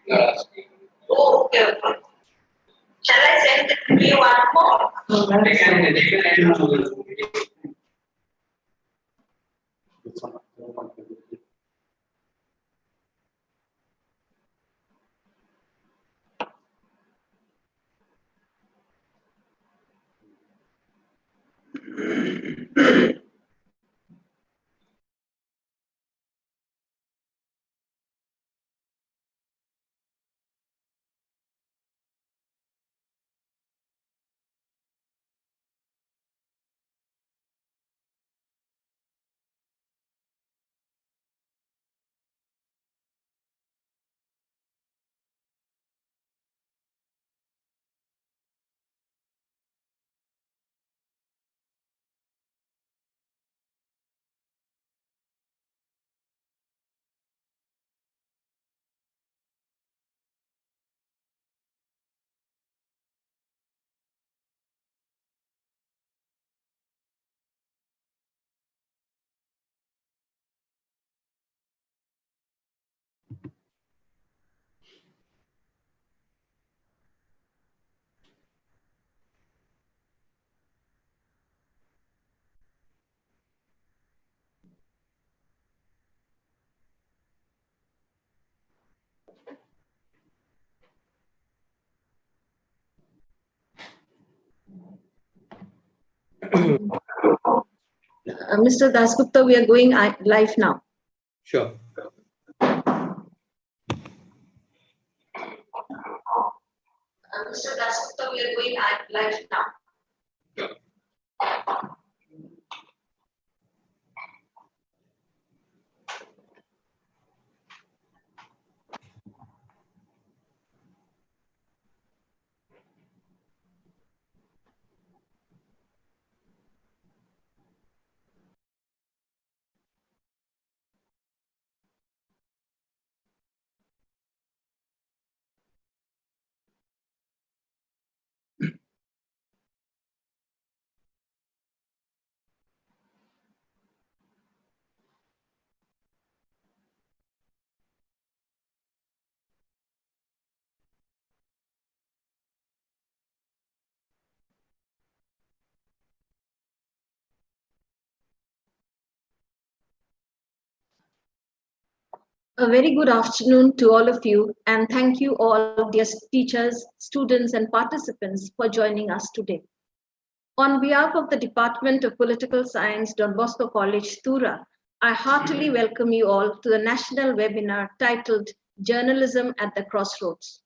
Okay, okay. Shall I send it to you one more? Mr. Dasgupta, we are going live now. Sure. Mr. Dasgupta, we are going live now. A very good afternoon to all of you, and thank you all, dear teachers, students, and participants for joining us today. On behalf of the Department of Political Science, Don Bosco College, Tura, I heartily welcome you all to the national webinar titled Journalism at the Crossroads.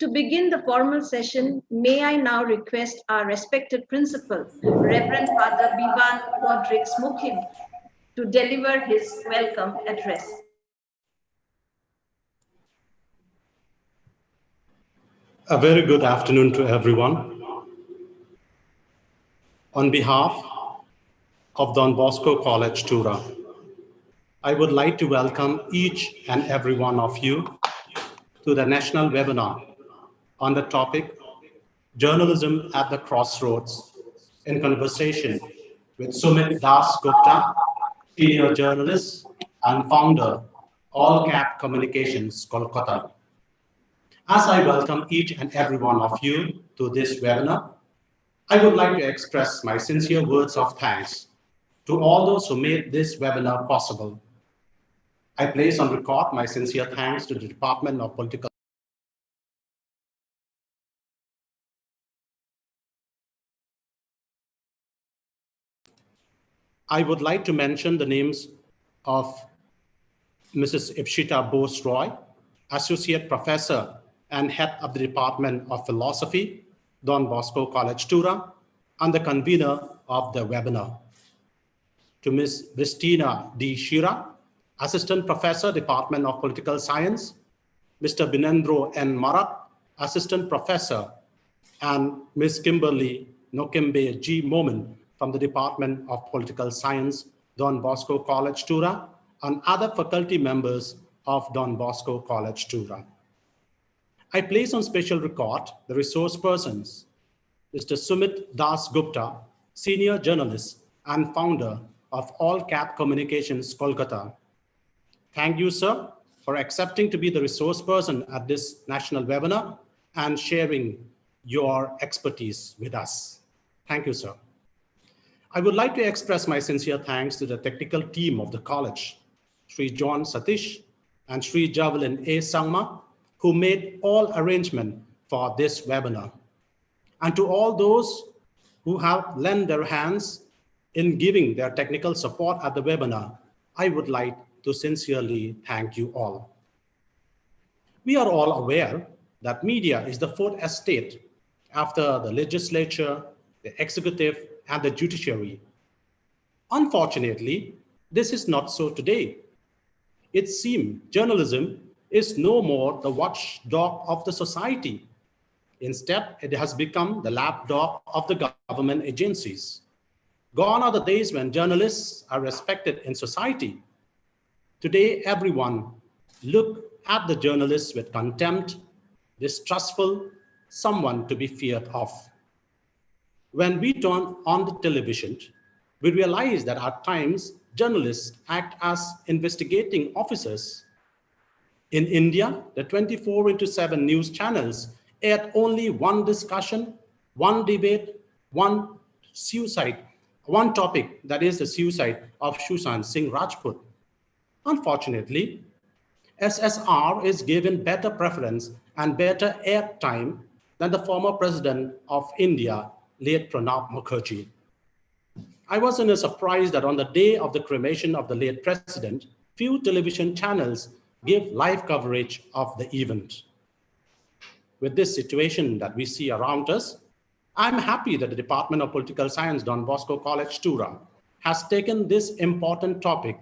To begin the formal session, may I now request our respected principal, Reverend Father Bivan Rodriguez Mokim, to deliver his welcome address. A very good afternoon to everyone. On behalf of Don Bosco College, Tura, I would like to welcome each and every one of you to the national webinar on the topic Journalism at the Crossroads, in conversation with Sumit Das Gupta, senior journalist and founder, All Cap Communications, Kolkata. As I welcome each and every one of you to this webinar, I would like to express my sincere words of thanks to all those who made this webinar possible. I place on record my sincere thanks to the Department of Political I would like to mention the names of Mrs. Ipshita Bose-Roy, Associate Professor and Head of the Department of Philosophy, Don Bosco College, Tura, and the convener of the webinar. To Ms. Christina D. Shira, Assistant Professor, Department of Political Science, Mr. Binendro N. Marat, Assistant Professor, and Ms. Kimberly Nokembe G. Momin from the Department of Political Science, Don Bosco College, Tura, and other faculty members of Don Bosco College, Tura. I place on special record the resource persons, Mr. Sumit Das Gupta, senior journalist and founder of All Cap Communications, Kolkata. Thank you, sir, for accepting to be the resource person at this national webinar and sharing your expertise with us. Thank you, sir. I would like to express my sincere thanks to the technical team of the college, Sri John Satish and Sri Javelin A. Sangma, who made all arrangement for this webinar. And to all those who have lent their hands in giving their technical support at the webinar, I would like to sincerely thank you all. We are all aware that media is the fourth estate after the legislature, the executive, and the judiciary. Unfortunately, this is not so today. It seems journalism is no more the watchdog of the society. Instead, it has become the lapdog of the government agencies. Gone are the days when journalists are respected in society. Today, everyone looks at the journalists with contempt, distrustful, someone to be feared of. When we turn on the television, we realize that at times journalists act as investigating officers. In India, the 24/7 news channels aired only one discussion, one debate, one suicide, one topic, that is the suicide of Sushant Singh Rajput. Unfortunately, SSR is given better preference and better airtime than the former president of India, late Pranab Mukherjee. I was in a surprise that on the day of the cremation of the late president, few television channels give live coverage of the event. With this situation that we see around us, I'm happy that the Department of Political Science, Don Bosco College, Tura, has taken this important topic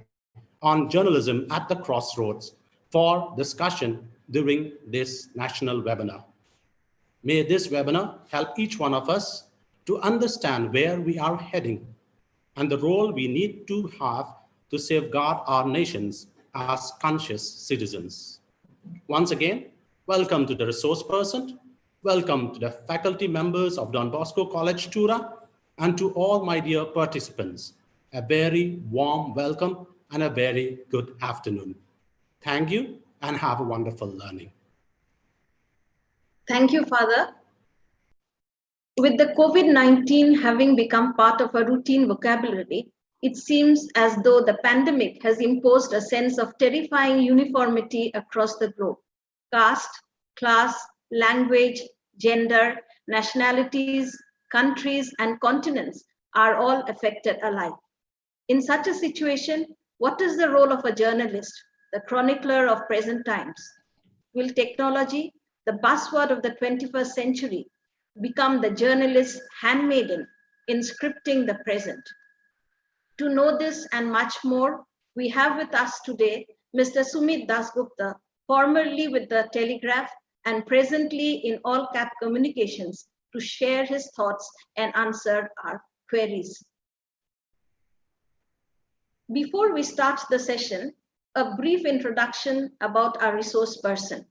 on journalism at the crossroads for discussion during this national webinar. May this webinar help each one of us to understand where we are heading and the role we need to have to safeguard our nations as conscious citizens. Once again, welcome to the resource person, welcome to the faculty members of Don Bosco College, Tura, and to all my dear participants, a very warm welcome and a very good afternoon. Thank you and have a wonderful learning. Thank you, Father. With the COVID-19 having become part of a routine vocabulary, it seems as though the pandemic has imposed a sense of terrifying uniformity across the globe. Caste, class, language, gender, nationalities, countries, and continents are all affected alike. In such a situation, what is the role of a journalist, the chronicler of present times? Will technology, the buzzword of the 21st century, become the journalist's handmaiden in scripting the present? To know this and much more, we have with us today Mr. Sumit Dasgupta, formerly with the Telegraph and presently in All Cap Communications, to share his thoughts and answer our queries. Before we start the session, a brief introduction about our resource person.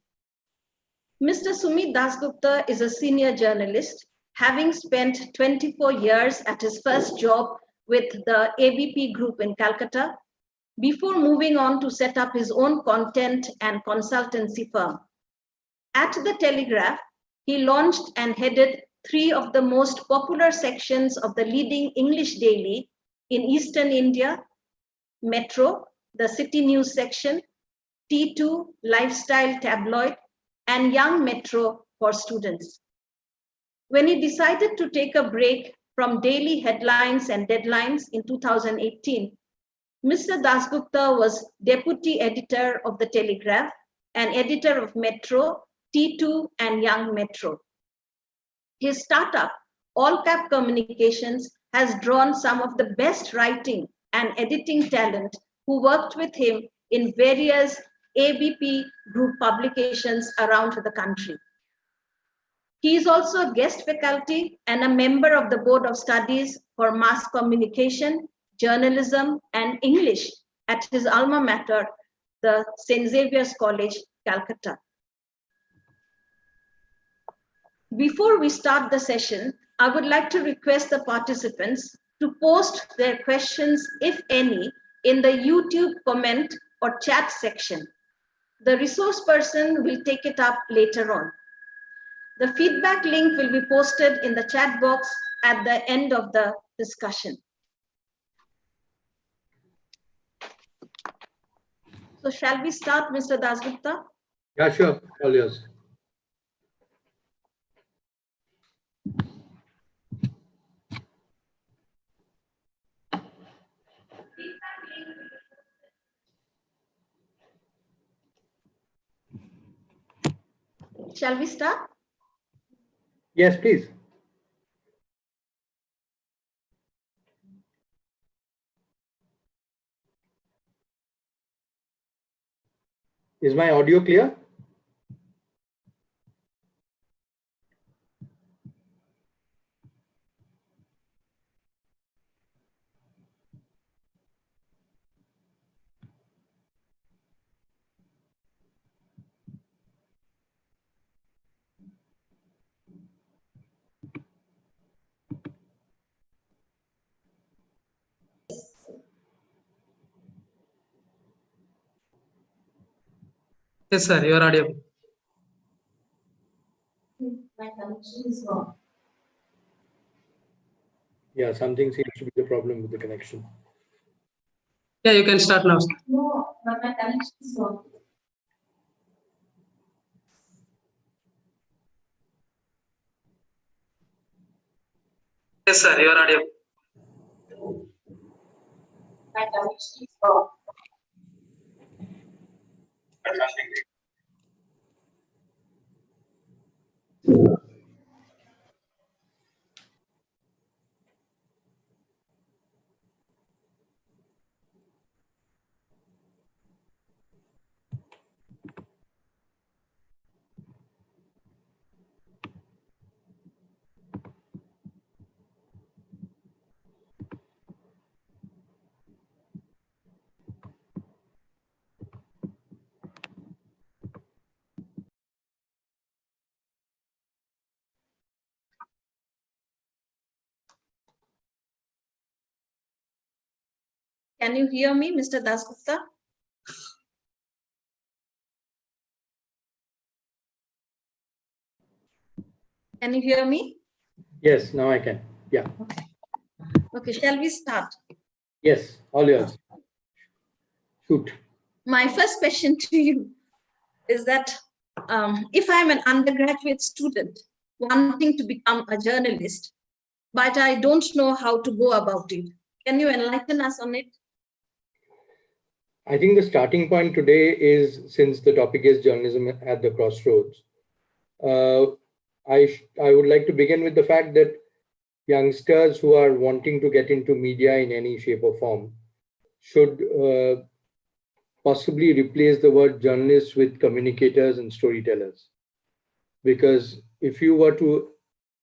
Mr. Sumit Dasgupta is a senior journalist, having spent 24 years at his first job with the ABP Group in Calcutta, before moving on to set up his own content and consultancy firm. At the Telegraph, he launched and headed 3 of the most popular sections of the leading English daily in Eastern India: Metro, the City News section, T2, Lifestyle Tabloid, and Young Metro for students. When he decided to take a break from daily headlines and deadlines in 2018, Mr. Dasgupta was deputy editor of the Telegraph and editor of Metro, T2, and Young Metro. His startup, All Cap Communications, has drawn some of the best writing and editing talent who worked with him in various ABP Group publications around the country. He is also a guest faculty and a member of the Board of Studies for Mass Communication, Journalism, and English at his alma mater, the St. Xavier's College, Calcutta. Before we start the session, I would like to request the participants to post their questions, if any, in the YouTube comment or chat section. The resource person will take it up later on. The feedback link will be posted in the chat box at the end of the discussion. So shall we start, Mr. Dasgupta? Yeah, sure. All yours. Shall we start? Yes, please. Is my audio clear? Yes, sir, you are audible. My connection is wrong. Yeah, something seems to be the problem with the connection. Yeah, you can start now, sir. No, but my connection is wrong. Yes, sir, you are audible. My connection is wrong. Can you hear me, Mr. Dasgupta? Can you hear me? Yes, now I can. Yeah. Okay, shall we start? Yes, all yours. Shoot. My first question to you is that if I'm an undergraduate student wanting to become a journalist, but I don't know how to go about it, can you enlighten us on it? I think the starting point today is, since the topic is journalism at the crossroads, I would like to begin with the fact that youngsters who are wanting to get into media in any shape or form should possibly replace the word journalists with communicators and storytellers. Because if you were to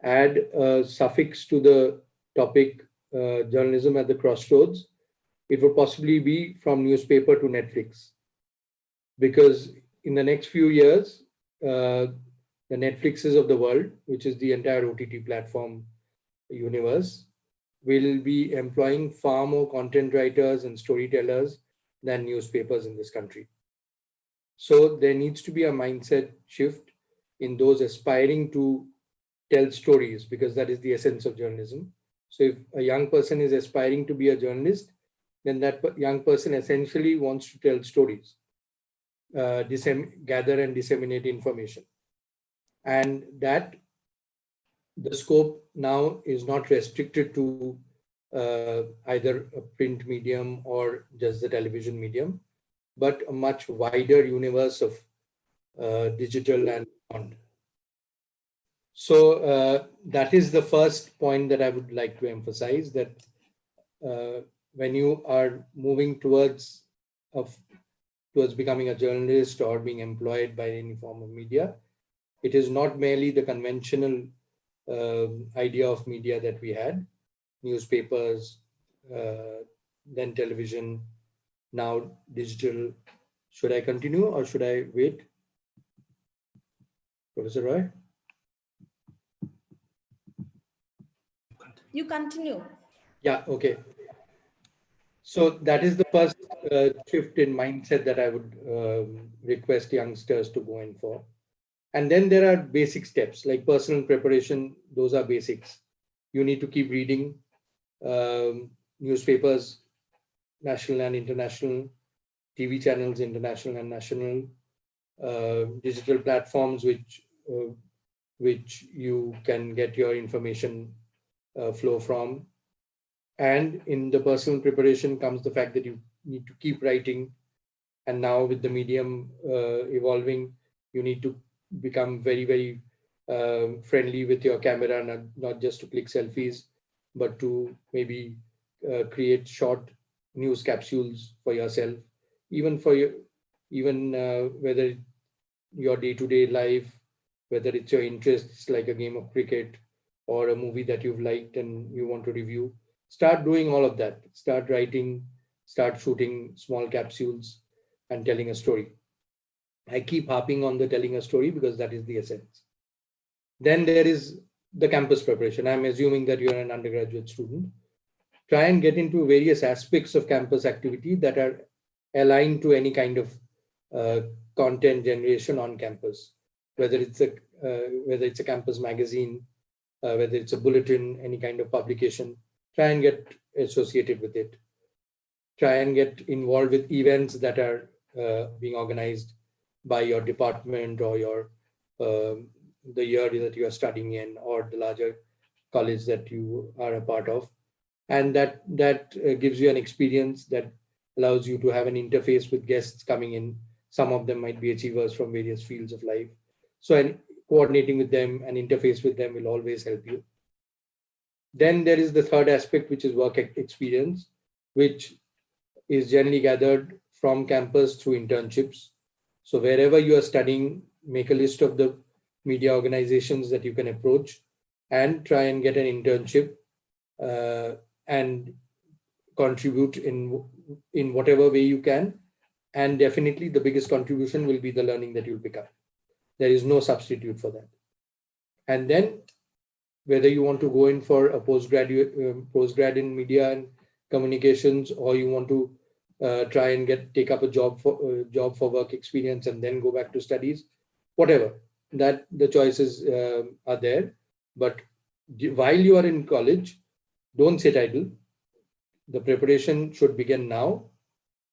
add a suffix to the topic journalism at the crossroads, it would possibly be from newspaper to Netflix. Because in the next few years, the Netflixes of the world, which is the entire OTT platform universe, will be employing far more content writers and storytellers than newspapers in this country. So there needs to be a mindset shift in those aspiring to tell stories, because that is the essence of journalism. So if a young person is aspiring to be a journalist, then that young person essentially wants to tell stories, gather and disseminate information. And that the scope now is not restricted to either a print medium or just the television medium, but a much wider universe of digital and beyond. So that is the first point that I would like to emphasize, that when you are moving towards becoming a journalist or being employed by any form of media, it is not merely the conventional idea of media that we had, newspapers, then television, now digital. Should I continue or should I wait? Professor Roy? You continue. Yeah, okay. So that is the first shift in mindset that I would request youngsters to go in for. And then there are basic steps like personal preparation. Those are basics. You need to keep reading newspapers, national and international, TV channels, international and national, digital platforms which you can get your information flow from. And in the personal preparation comes the fact that you need to keep writing. And now with the medium evolving, you need to become very, very friendly with your camera, not just to click selfies, but to maybe create short news capsules for yourself, even for your, even whether your day-to-day life, whether it's your interests like a game of cricket or a movie that you've liked and you want to review. Start doing all of that. Start writing, start shooting small capsules and telling a story. I keep harping on the telling a story because that is the essence. Then there is the campus preparation. I'm assuming that you're an undergraduate student. Try and get into various aspects of campus activity that are aligned to any kind of content generation on campus, whether it's a campus magazine, whether it's a bulletin, any kind of publication. Try and get associated with it. Try and get involved with events that are being organized by your department or your the year that you are studying in or the larger college that you are a part of. And that gives you an experience that allows you to have an interface with guests coming in. Some of them might be achievers from various fields of life. So and coordinating with them and interface with them will always help you. Then there is the third aspect, which is work experience, which is generally gathered from campus through internships. So wherever you are studying, make a list of the media organizations that you can approach and try and get an internship and contribute in whatever way you can. And definitely the biggest contribution will be the learning that you'll pick up. There is no substitute for that. And then whether you want to go in for a postgrad in media and communications, or you want to try and take up a job for work experience and then go back to studies, whatever, that the choices are there. But while you are in college, don't sit idle. The preparation should begin now,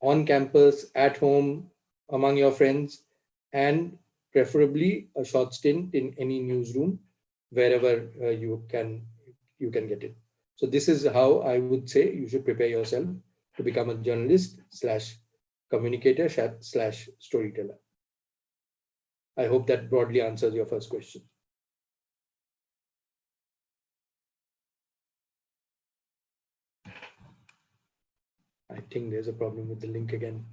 on campus, at home, among your friends, and preferably a short stint in any newsroom, wherever you can get it. So this is how I would say you should prepare yourself to become a journalist / communicator / storyteller. I hope that broadly answers your first question. I think there's a problem with the link again.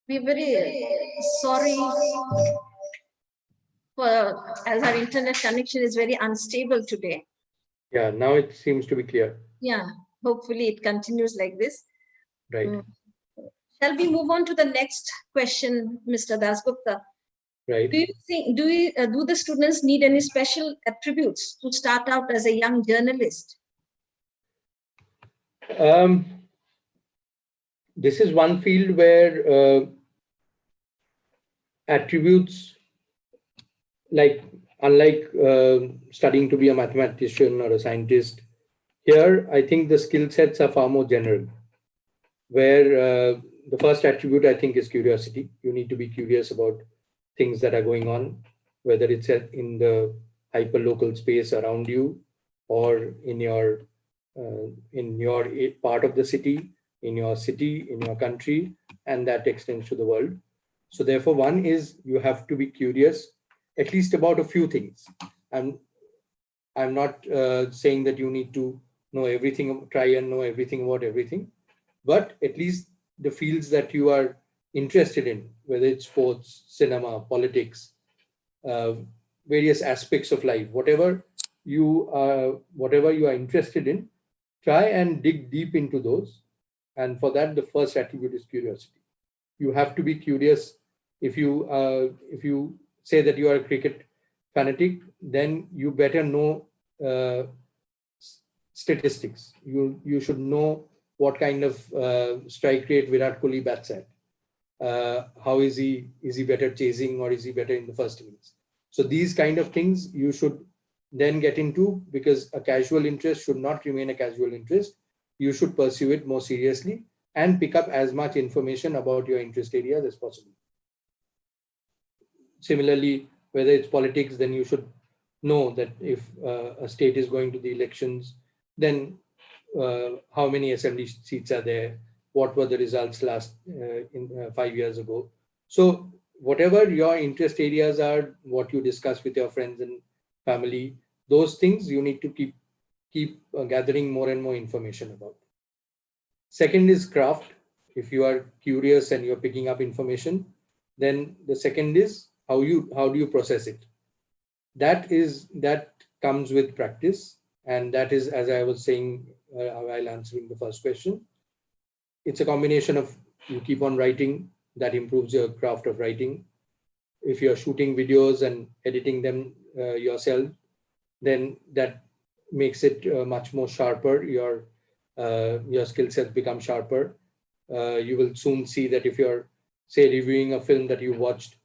We're very sorry as our internet connection is very unstable today. Yeah, now it seems to be clear. Yeah, hopefully it continues like this. Right. Shall we move on to the next question, Mr. Dasgupta? Right. Do you think, do the students need any special attributes to start out as a young journalist? This is one field where attributes, like unlike studying to be a mathematician or a scientist, here I think the skill sets are far more general, where the first attribute I think is curiosity. You need to be curious about things that are going on, whether it's in the hyper-local space around you or in your part of the city, in your country, and that extends to the world. So therefore, one is you have to be curious at least about a few things. I'm not saying that you need to know everything, try and know everything about everything, but at least the fields that you are interested in, whether it's sports, cinema, politics, uh, various aspects of life, whatever you are interested in, try and dig deep into those. And for that, the first attribute is curiosity. You have to be curious. If you say that you are a cricket fanatic, then you better know statistics. You should know what kind of strike rate Virat Kohli bats at. How is he better chasing, or is he better in the first innings? So these kind of things you should then get into, because a casual interest should not remain a casual interest. You should pursue it more seriously and pick up as much information about your interest areas as possible. Similarly, whether it's politics, then you should know that if a state is going to the elections, then how many assembly seats are there, what were the results last 5 years ago. So whatever your interest areas are, what you discuss with your friends and family, those things you need to keep gathering more and more information about. Second is craft. If you are curious and you're picking up information, then the second is how do you process it. That comes with practice, and that is, as I was saying while answering the first question, it's a combination of you keep on writing, that improves your craft of writing. If you're shooting videos and editing them yourself, then that makes it much more sharper. Your skill sets become sharper. You will soon see that if you're, say, reviewing a film that you watched,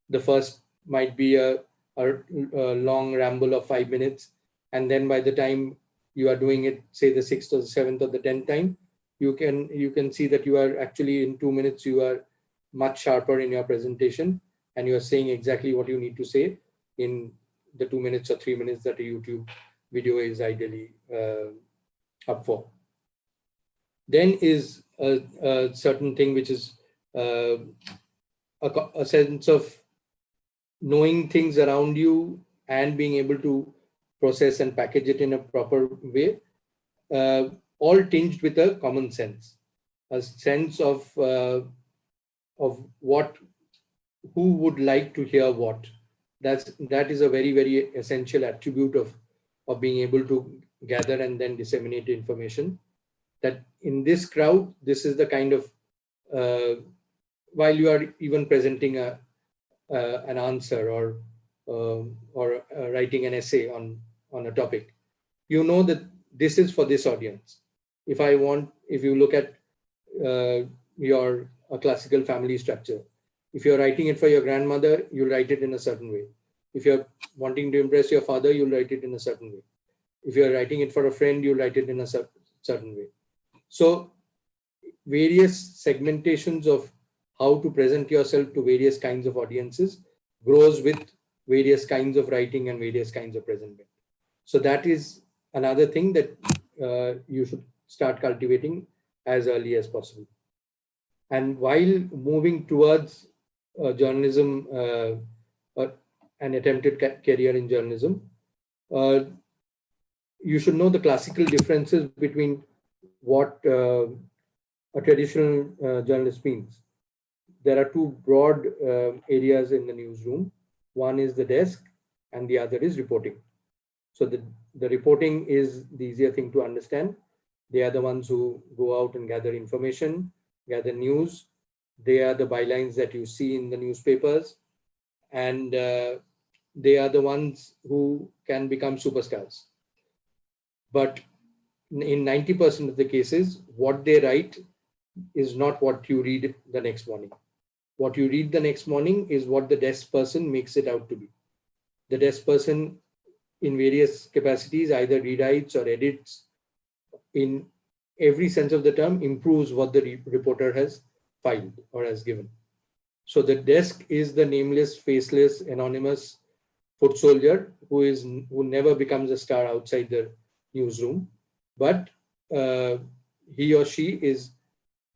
the first might be a long ramble of 5 minutes, and then by the time you are doing it, say the 6th or the 7th or the 10th time, you can see that you are actually, in 2 minutes you are much sharper in your presentation, and you are saying exactly what you need to say in the 2 minutes or 3 minutes that a YouTube video is ideally up for. Then is a certain thing which is a sense of knowing things around you and being able to process and package it in a proper way, all tinged with a common sense, a sense of who would like to hear what. That is a very, very essential attribute of being able to gather and then disseminate information. That in this crowd, this is the kind of while you are even presenting an answer or writing an essay on a topic, you know that this is for this audience. If you look at your classical family structure, if you're writing it for your grandmother, you'll write it in a certain way. If you're wanting to impress your father, you'll write it in a certain way. If you're writing it for a friend, you'll write it in a certain way. So various segmentations of how to present yourself to various kinds of audiences grows with various kinds of writing and various kinds of presentment. So that is another thing that you should start cultivating as early as possible. And while moving towards journalism, an attempted career in journalism, you should know the classical differences between what a traditional journalist means. There are two broad areas in the newsroom. One is the desk and the other is reporting. So the reporting is the easier thing to understand. They are the ones who go out and gather information, gather news. They are the bylines that you see in the newspapers. And they are the ones who can become superstars. But in 90% of the cases, what they write is not what you read the next morning. What you read the next morning is what the desk person makes it out to be. the desk person in various capacities either rewrites or edits, in every sense of the term, improves what the reporter has filed or has given. So the desk is the nameless, faceless, anonymous foot soldier who never becomes a star outside the newsroom, but he or she is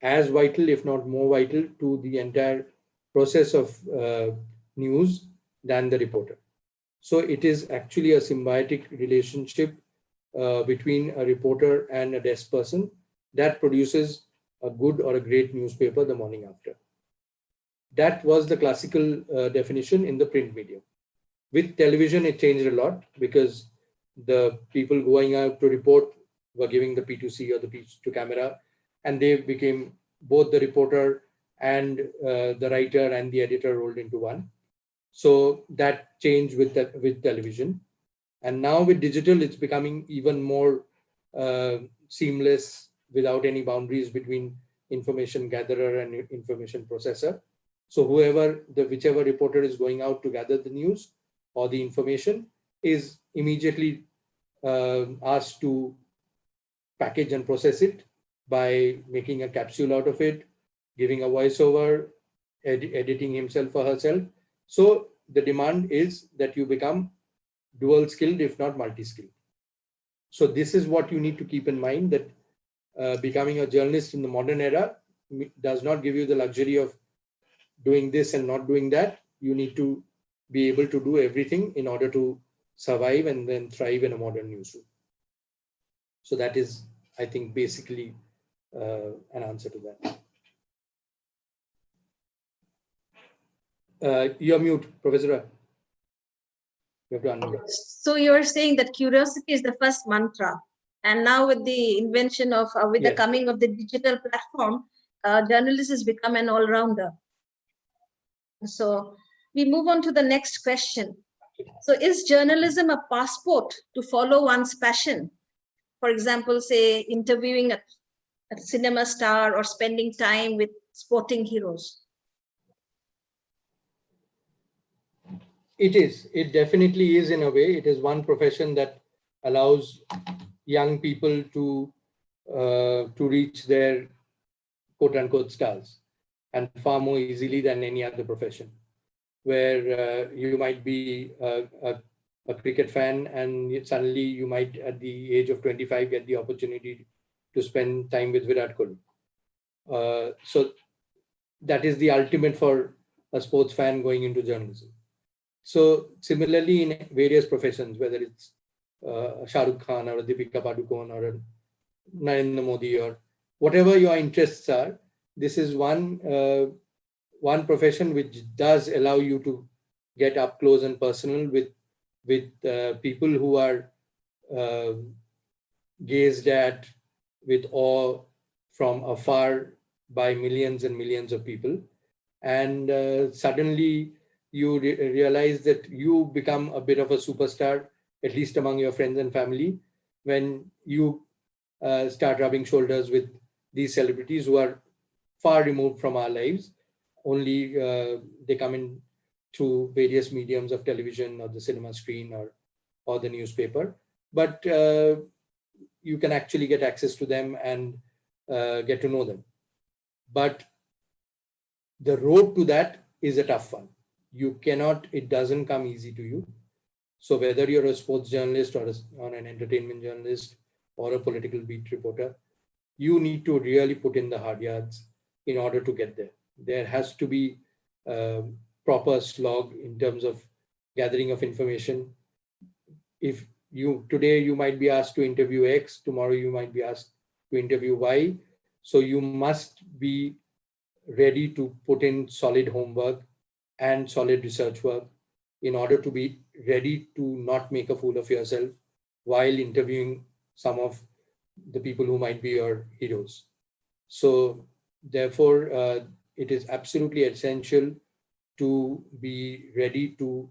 as vital, if not more vital, to the entire process of news than the reporter. So it is actually a symbiotic relationship between a reporter and a desk person that produces a good or a great newspaper the morning after. That was the classical definition in the print medium. With television, it changed a lot because the people going out to report were giving the P2C or the P2 camera, and they became both the reporter and the writer and the editor rolled into one. So that changed with television. And now with digital, it's becoming even more seamless without any boundaries between information gatherer and information processor. So whichever reporter is going out to gather the news or the information is immediately asked to package and process it by making a capsule out of it, giving a voiceover, editing himself or herself. So the demand is that you become dual skilled, if not multi-skilled. So this is what you need to keep in mind, that becoming a journalist in the modern era does not give you the luxury of doing this and not doing that. You need to be able to do everything in order to survive and then thrive in a modern newsroom. So that is, I think, basically an answer to that. You're mute, Professor. You have to unmute. So you're saying that curiosity is the first mantra, and now with the invention of, with the coming of the digital platform, journalist has become an all-rounder. So we move on to the next question. So is journalism a passport to follow one's passion? For example, say interviewing a cinema star or spending time with sporting heroes? It is. It definitely is in a way. It is one profession that allows young people to reach their quote-unquote stars, and far more easily than any other profession, where you might be a cricket fan and suddenly you might, at the age of 25, get the opportunity to spend time with Virat Kohli. So that is the ultimate for a sports fan going into journalism. So similarly in various professions, whether it's Shah Rukh Khan or Deepika Padukone or Narendra Modi or whatever your interests are, this is one profession which does allow you to get up close and personal with people who are gazed at with awe from afar by millions and millions of people. And suddenly you realize that you become a bit of a superstar, at least among your friends and family, when you start rubbing shoulders with these celebrities who are far removed from our lives. Only they come in through various mediums of television or the cinema screen or the newspaper. But you can actually get access to them and get to know them. But the road to that is a tough one. You cannot, it doesn't come easy to you. So whether you're a sports journalist or an entertainment journalist or a political beat reporter, you need to really put in the hard yards in order to get there. There has to be proper slog in terms of gathering of information. If today you might be asked to interview X, tomorrow you might be asked to interview Y. So you must be ready to put in solid homework and solid research work in order to be ready to not make a fool of yourself while interviewing some of the people who might be your heroes. So therefore, it is absolutely essential to be ready to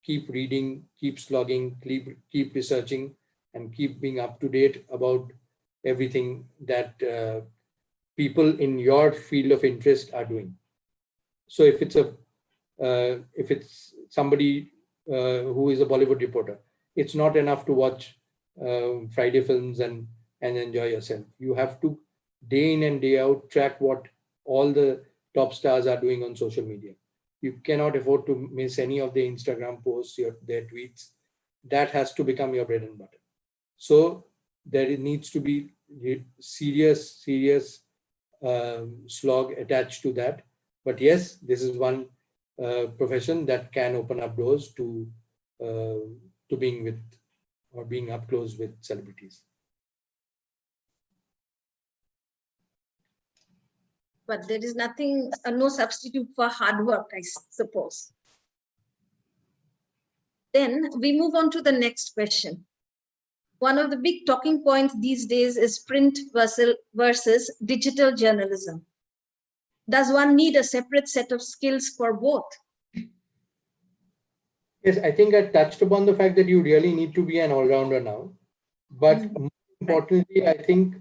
keep reading, keep slogging, keep researching, and keep being up to date about everything that people in your field of interest are doing. So if it's somebody who is a Bollywood reporter. It's not enough to watch Friday films and enjoy yourself. You have to day in and day out track what all the top stars are doing on social media. You cannot afford to miss any of their Instagram posts, their tweets. That has to become your bread and butter. So there needs to be serious slog attached to that. But yes, this is one profession that can open up doors to being with or being up close with celebrities. But there is nothing, no substitute for hard work, I suppose. Then we move on to the next question. One of the big talking points these days is print versus digital journalism. Does one need a separate set of skills for both? Yes, I think I touched upon the fact that you really need to be an all-rounder now. But more importantly, I think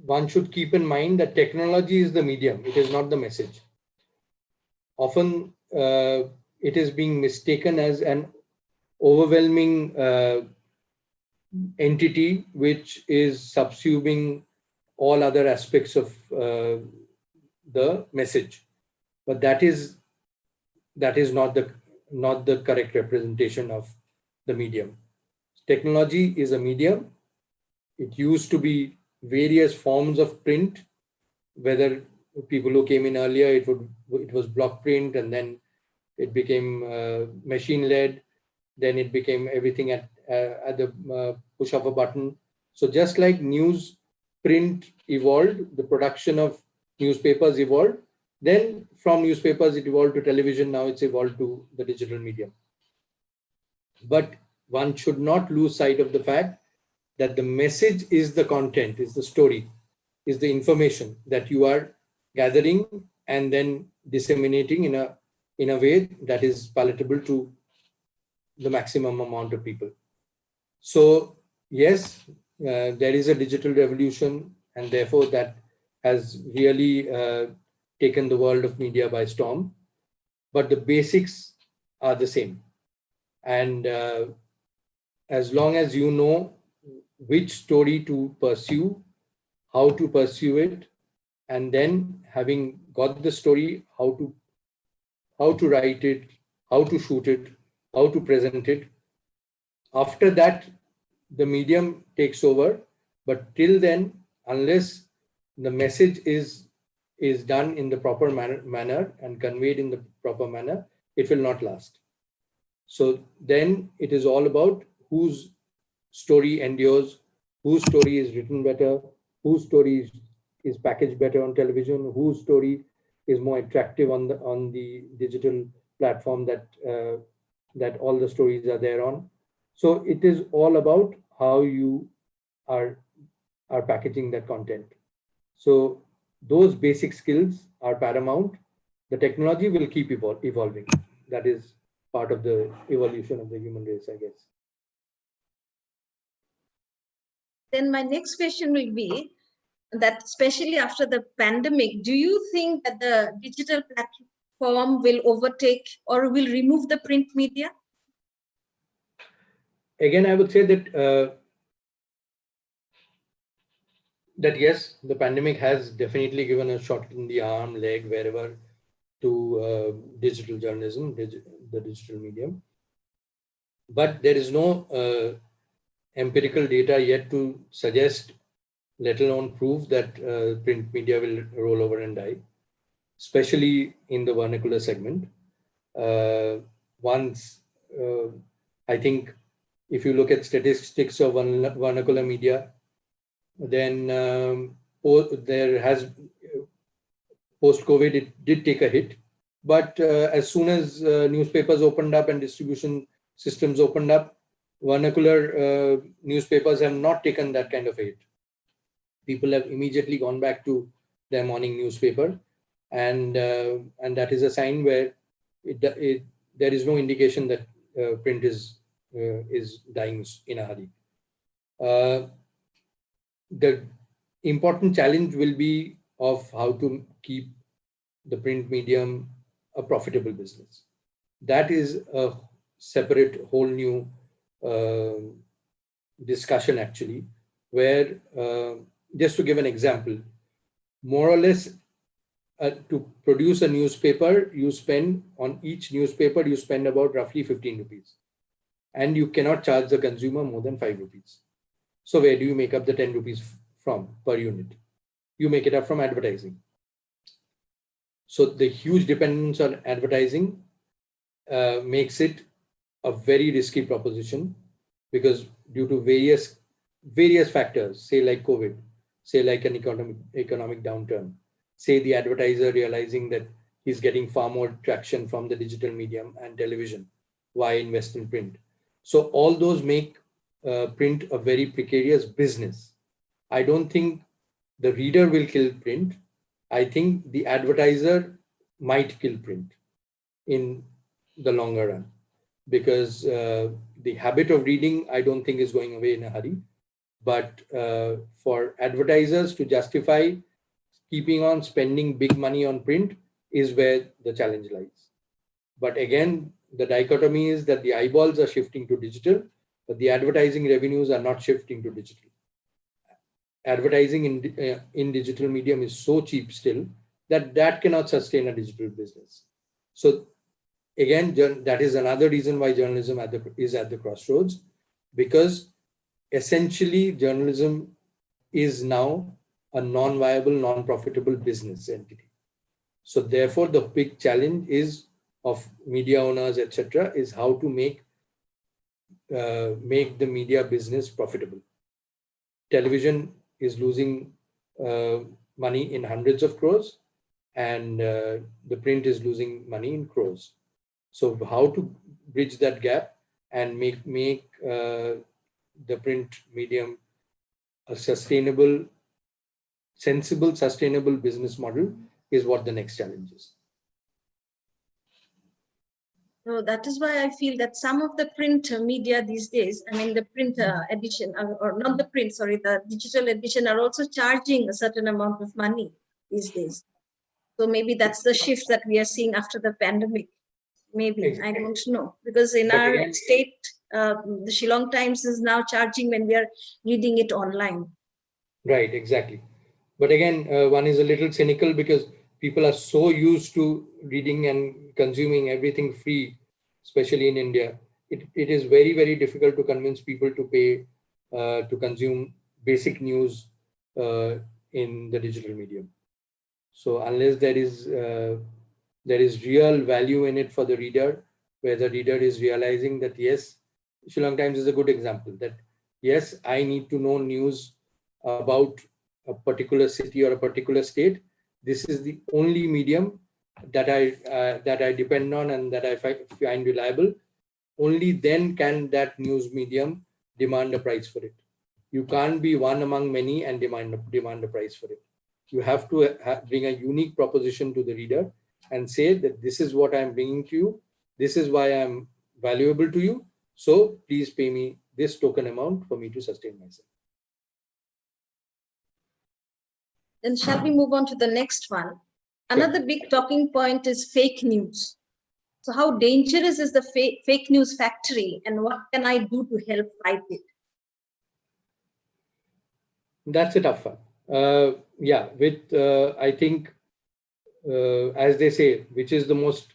one should keep in mind that technology is the medium, it is not the message. Often it is being mistaken as an overwhelming entity which is subsuming all other aspects of the message. But that is not the correct representation of the medium. Technology is a medium. It used to be various forms of print, whether people who came in earlier, it was block print, and then it became machine-led, then it became everything at the push of a button. So just like newsprint evolved, the production of newspapers evolved, then from newspapers it evolved to television, now it's evolved to the digital medium. But one should not lose sight of the fact that the message is the content, is the story, is the information that you are gathering and then disseminating in a way that is palatable to the maximum amount of people. So yes, there is a digital revolution, and therefore that has really taken the world of media by storm. But the basics are the same. And as long as you know which story to pursue, how to pursue it, and then having got the story, how to write it, how to shoot it, how to present it. After that, the medium takes over. But till then, unless the message is done in the proper manner and conveyed in the proper manner, it will not last. So then it is all about whose story endures, whose story is written better, whose story is packaged better on television, whose story is more attractive on the digital platform that all the stories are there on. So it is all about how you are packaging that content. So those basic skills are paramount. The technology will keep evolving. That is part of the evolution of the human race, I guess. Then my next question will be that, especially after the pandemic, do you think that the digital platform will overtake or will remove the print media? Again, I would say that yes, the pandemic has definitely given a shot in the arm, leg, wherever to digital journalism, the digital medium. But there is no empirical data yet to suggest, let alone prove, that print media will roll over and die, especially in the vernacular segment. I think if you look at statistics of vernacular media, then there has, post-COVID, it did take a hit. But as soon as newspapers opened up and distribution systems opened up, vernacular newspapers have not taken that kind of a hit. People have immediately gone back to their morning newspaper, and that is a sign where there is no indication that print is dying in a hurry. The important challenge will be of how to keep the print medium a profitable business. That is a separate whole new discussion actually, where just to give an example, more or less to produce a newspaper, you spend on each newspaper, you spend about roughly 15 rupees. And you cannot charge the consumer more than 5 rupees. So where do you make up the 10 rupees from per unit? You make it up from advertising. So the huge dependence on advertising makes it a very risky proposition, because due to various factors, say like COVID, say like an economic downturn, say the advertiser realizing that he's getting far more traction from the digital medium and television, why invest in print? So all those make print a very precarious business. I don't think the reader will kill print. I think the advertiser might kill print in the longer run, because the habit of reading, I don't think is going away in a hurry. But for advertisers to justify keeping on spending big money on print is where the challenge lies. But again, the dichotomy is that the eyeballs are shifting to digital, but the advertising revenues are not shifting to digital. Advertising in digital medium is so cheap still that cannot sustain a digital business. So again, that is another reason why journalism is at the crossroads, because essentially journalism is now a non-viable, non-profitable business entity. So therefore, the big challenge is of media owners, etc., is how to make the media business profitable. Television is losing money in hundreds of crores, and the print is losing money in crores. So how to bridge that gap and make the print medium a sustainable, sensible, sustainable business model is what the next challenge is. So that is why I feel that some of the print media these days, I mean the print edition, or not the print, sorry, the digital edition are also charging a certain amount of money these days. So maybe that's the shift that we are seeing after the pandemic. Maybe, exactly. I don't know, because in our state, the Shillong Times is now charging when we are reading it online. Right, exactly. But again, one is a little cynical because people are so used to reading and consuming everything free, especially in India. It is very, very difficult to convince people to pay to consume basic news in the digital medium. So unless there is real value in it for the reader, where the reader is realizing that, yes, Shillong Times is a good example, that yes, I need to know news about a particular city or a particular state. This is the only medium that I depend on and that I find reliable. Only then can that news medium demand a price for it. You can't be one among many and demand a price for it. You have to bring a unique proposition to the reader and say that this is what I'm bringing to you. This is why I'm valuable to you. So please pay me this token amount for me to sustain myself. Then shall we move on to the next one? Another big talking point is fake news. So how dangerous is the fake news factory, and what can I do to help fight it? That's a tough one. I think, as they say, which is the most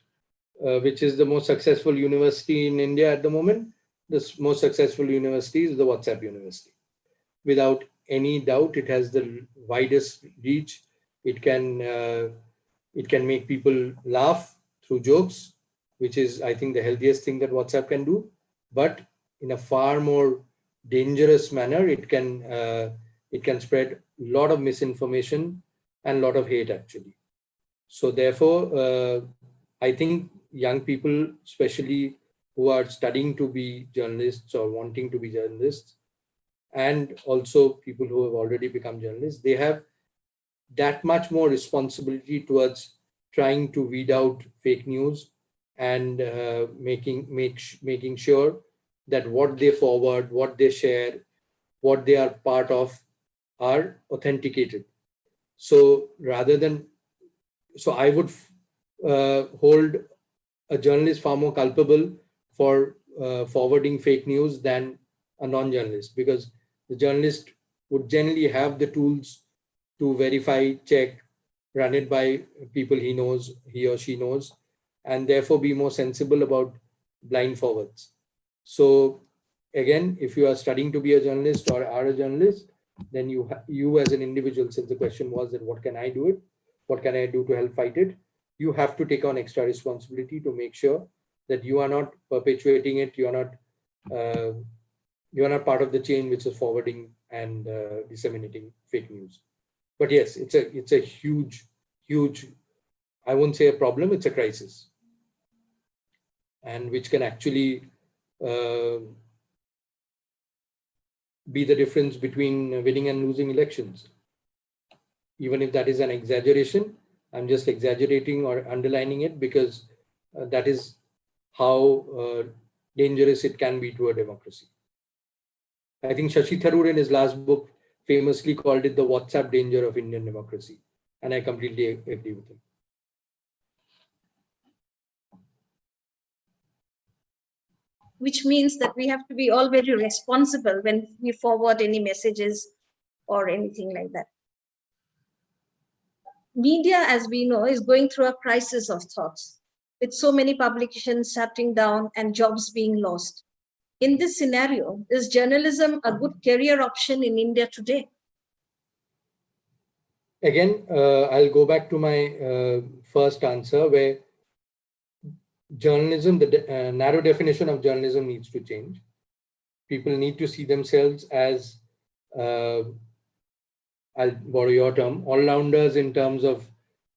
successful university in India at the moment? The most successful university is the WhatsApp University. Without any doubt, it has the widest reach. It can make people laugh through jokes, which is, I think, the healthiest thing that WhatsApp can do. But in a far more dangerous manner, it can spread a lot of misinformation and a lot of hate, actually. So therefore, I think young people, especially who are studying to be journalists or wanting to be journalists, and also people who have already become journalists, they have that much more responsibility towards trying to weed out fake news and making sure that what they forward, what they share, what they are part of are authenticated. So I would hold a journalist far more culpable for forwarding fake news than a non-journalist, because the journalist would generally have the tools to verify, check, run it by people he or she knows, and therefore be more sensible about blind forwards. So again, if you are studying to be a journalist or are a journalist, then you as an individual, since the question was that what can I do it? What can I do to help fight it? You have to take on extra responsibility to make sure that you are not perpetuating it. You are not part of the chain which is forwarding and disseminating fake news. But yes, it's a huge, I won't say a problem, it's a crisis, and which can actually be the difference between winning and losing elections. Even if that is an exaggeration, I'm just exaggerating or underlining it because that is how dangerous it can be to a democracy. I think Shashi Tharoor in his last book famously called it the WhatsApp danger of Indian democracy. And I completely agree with him. Which means that we have to be all very responsible when we forward any messages or anything like that. Media, as we know, is going through a crisis of thoughts, with so many publications shutting down and jobs being lost. In this scenario, is journalism a good career option in India today? Again, I'll go back to my first answer, where journalism, the narrow definition of journalism needs to change. People need to see themselves as, I'll borrow your term, all-rounders in terms of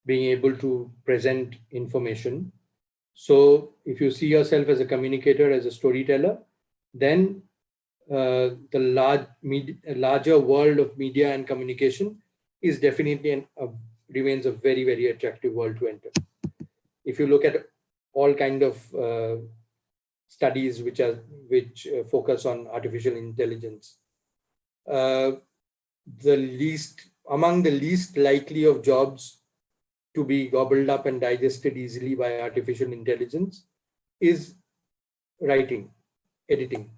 being able to present information. So if you see yourself as a communicator, as a storyteller, then the larger world of media and communication is definitely remains a very, very attractive world to enter. If you look at all kind of studies which focus on artificial intelligence, among the least likely of jobs to be gobbled up and digested easily by artificial intelligence is writing, editing,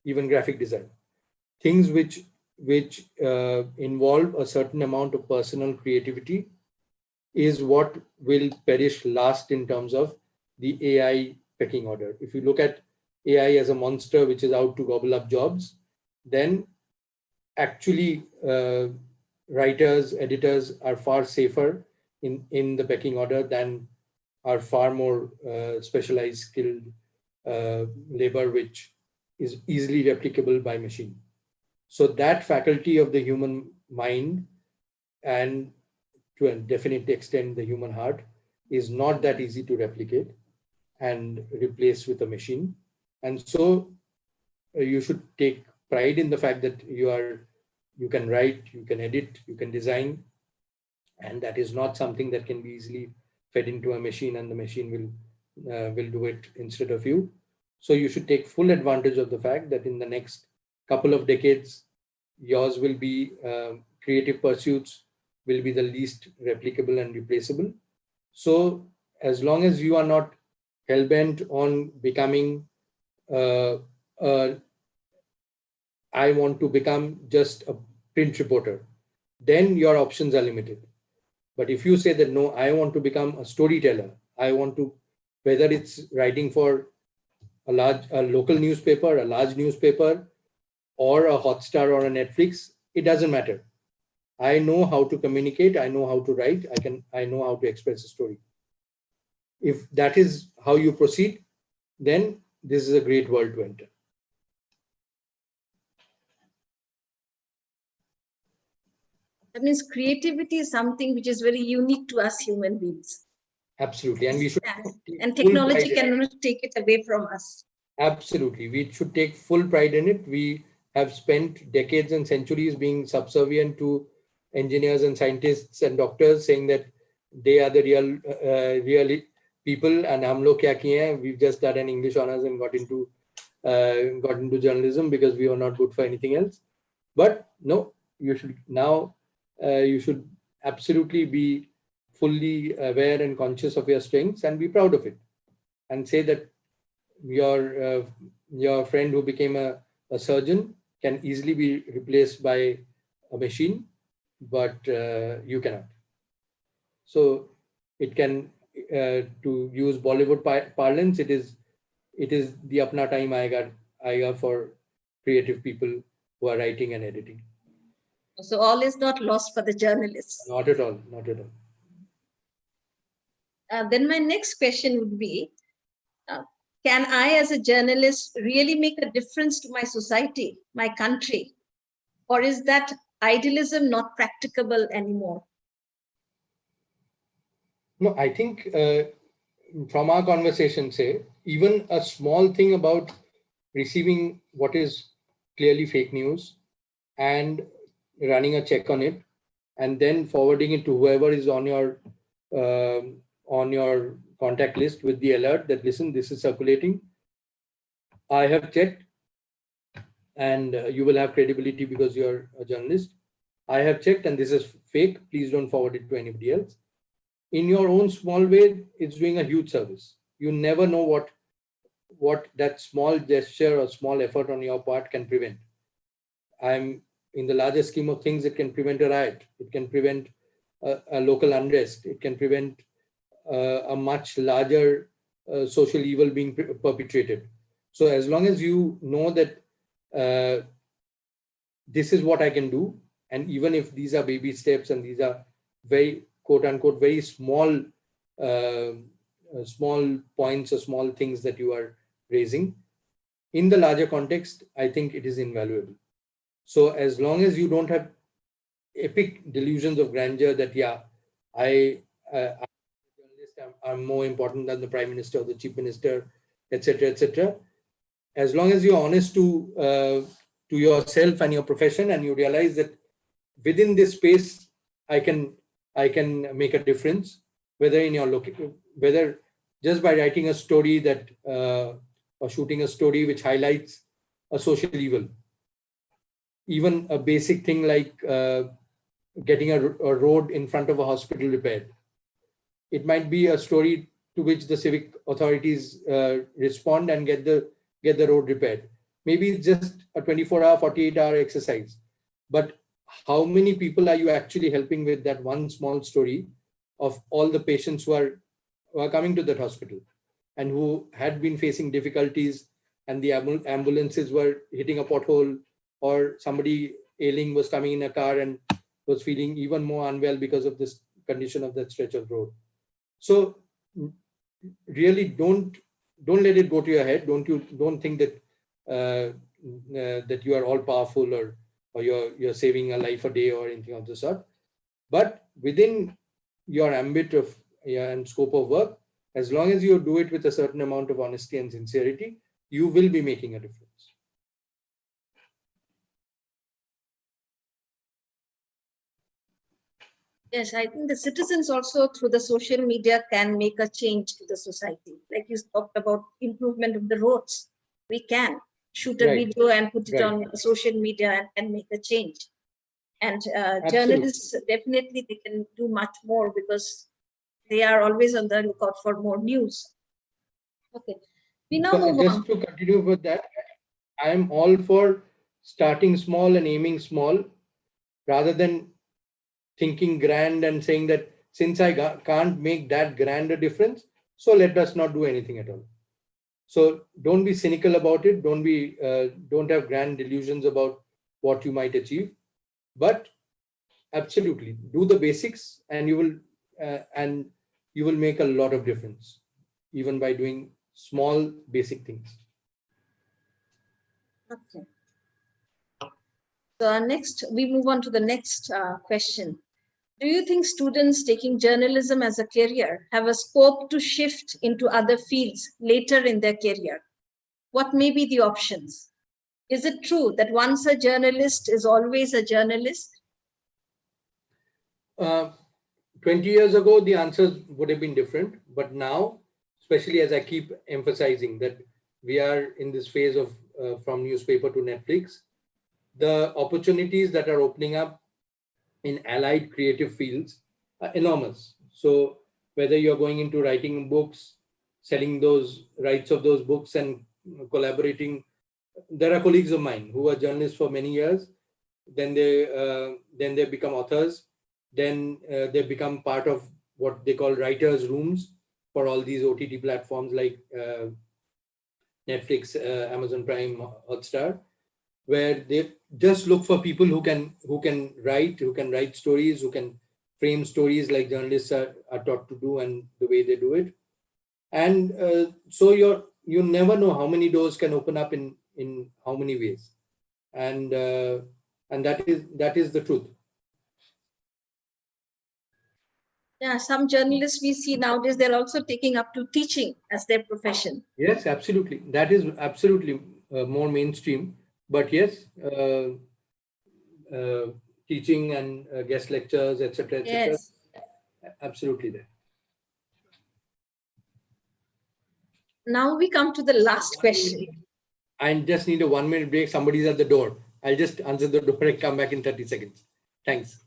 even graphic design. Things which involve a certain amount of personal creativity is what will perish last in terms of the AI pecking order. If you look at AI as a monster which is out to gobble up jobs, then actually writers, editors are far safer in the pecking order than are far more specialized, skilled labor, which is easily replicable by machine. So that faculty of the human mind, and to a definite extent the human heart, is not that easy to replicate and replace with a machine. And so you should take pride in the fact that you can write, you can edit, you can design, and that is not something that can be easily fed into a machine and the machine will do it instead of you. So you should take full advantage of the fact that in the next couple of decades, yours will be creative pursuits will be the least replicable and replaceable. So as long as you are not hell-bent on becoming I want to become just a print reporter, then your options are limited. But if you say that, no, I want to become a storyteller, I want to, whether it's writing for a local newspaper, a large newspaper, or a Hotstar or a Netflix, it doesn't matter. I know how to communicate, I know how to write, I know how to express a story. If that is how you proceed, then this is a great world to enter. That means creativity is something which is very unique to us human beings. Absolutely. And we should. And technology cannot take it away from us. Absolutely. We should take full pride in it. We have spent decades and centuries being subservient to engineers and scientists and doctors, saying that they are the real people, and hum log kya kiye hain? We've just done an English honors and got into journalism because we were not good for anything else. But no, you should now you should absolutely be fully aware and conscious of your strengths and be proud of it, and say that your friend who became a surgeon can easily be replaced by a machine, but you cannot. So it can, to use Bollywood parlance, it is the apna time aega for creative people who are writing and editing. So all is not lost for the journalists. Not at all, not at all. Then my next question would be, can I as a journalist really make a difference to my society, my country? Or is that idealism not practicable anymore? No, I think from our conversation, say, even a small thing about receiving what is clearly fake news and running a check on it, and then forwarding it to whoever is on your contact list with the alert that, listen, this is circulating. I have checked, and you will have credibility because you're a journalist. I have checked, and this is fake. Please don't forward it to anybody else. In your own small way, it's doing a huge service. You never know what that small gesture or small effort on your part can prevent. I'm in the larger scheme of things, it can prevent a riot. It can prevent a local unrest. It can prevent a much larger social evil being perpetrated. So as long as you know that this is what I can do, and even if these are baby steps and these are very quote unquote very small small points or small things that you are raising, in the larger context, I think it is invaluable. So as long as you don't have epic delusions of grandeur that, yeah, I'm more important than the Prime Minister or the Chief Minister, etc., etc. As long as you're honest to yourself and your profession, and you realize that within this space, I can make a difference, whether in your whether just by writing a story that or shooting a story which highlights a social evil, even a basic thing like getting a road in front of a hospital repaired. It might be a story to which the civic authorities respond and get the road repaired. Maybe it's just a 24-hour, 48-hour exercise. But how many people are you actually helping with that one small story of all the patients who are coming to that hospital and who had been facing difficulties, and the ambulances were hitting a pothole, or somebody ailing was coming in a car and was feeling even more unwell because of this condition of that stretch of road. So really don't let it go to your head. Don't think that that you are all powerful, or you're saving a life a day or anything of the sort. But within your ambit of and scope of work, as long as you do it with a certain amount of honesty and sincerity, you will be making a difference. Yes, I think the citizens also through the social media can make a change to the society. Like you talked about improvement of the roads. We can shoot a video and put it on social media and make a change. And journalists, definitely they can do much more because they are always on the lookout for more news. Okay, we now move on. Just to continue with that, I am all for starting small and aiming small, rather than thinking grand and saying that since I can't make that grand a difference, so let us not do anything at all. So don't be cynical about it. Don't have grand delusions about what you might achieve, but absolutely do the basics, and you will make a lot of difference, even by doing small basic things. Okay. So next, we move on to the next question. Do you think students taking journalism as a career have a scope to shift into other fields later in their career? What may be the options? Is it true that once a journalist is always a journalist? 20 years ago, the answers would have been different. But now, especially as I keep emphasizing that we are in this phase of from newspaper to Netflix, the opportunities that are opening up in allied creative fields are enormous. So whether you're going into writing books, selling those rights of those books and collaborating. There are colleagues of mine who are journalists for many years. Then they become authors. Then they become part of what they call writers' rooms for all these OTT platforms like Netflix, Amazon Prime, Hotstar, where they just look for people who can write stories, who can frame stories like journalists are taught to do, and the way they do it. And so you never know how many doors can open up in how many ways, and that is the truth. Yeah, some journalists we see nowadays, they're also taking up to teaching as their profession. Yes, absolutely. That is absolutely more mainstream. But yes, teaching and guest lectures, etc., etc. Yes. Absolutely there. Now we come to the last question. I just need a 1 minute break. Somebody's at the door. I'll just answer the door and come back in 30 seconds. Thanks.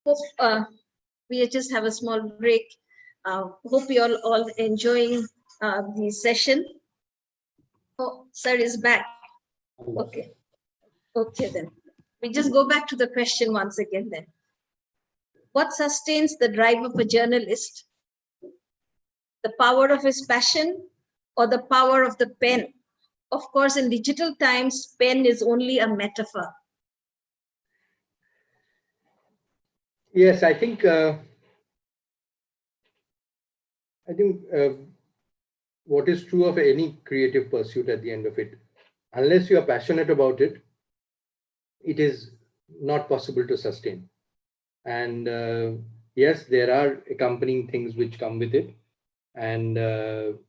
Hope we just have a small break. Hope you all enjoying the session. Oh, sir is back. Okay. Okay, then. We just go back to the question once again then. What sustains the drive of a journalist? The power of his passion or the power of the pen? Of course, in digital times, pen is only a metaphor. Yes, I think what is true of any creative pursuit at the end of it, unless you are passionate about it, it is not possible to sustain. And yes, there are accompanying things which come with it, and the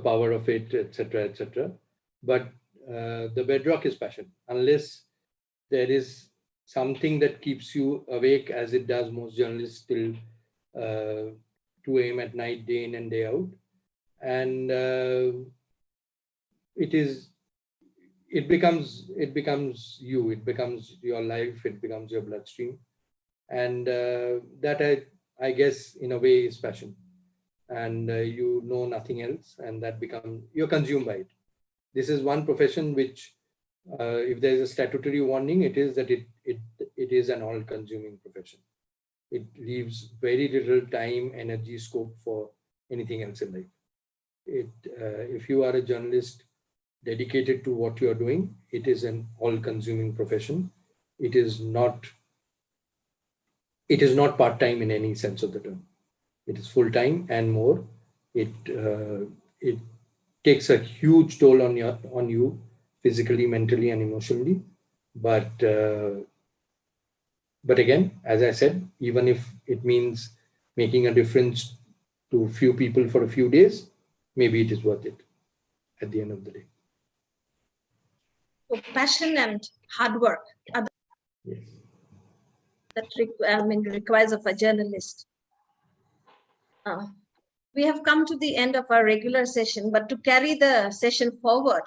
power of it, etc., etc. But the bedrock is passion. Unless there is something that keeps you awake, as it does most journalists, till 2 a.m. at night, day in and day out, and it becomes you. It becomes your life. It becomes your bloodstream, and that I guess in a way is passion. And you know nothing else, and that you're consumed by it. This is one profession which, if there is a statutory warning, it is that it is an all-consuming profession. It leaves very little time, energy, scope for anything else in life. If you are a journalist dedicated to what you are doing, it is an all-consuming profession. It is not part-time in any sense of the term. It is full-time and more. It takes a huge toll on you physically, mentally, and emotionally. But again, as I said, even if it means making a difference to few people for a few days, maybe it is worth it at the end of the day. So passion and hard work Yes. that requires of a journalist. We have come to the end of our regular session, but to carry the session forward,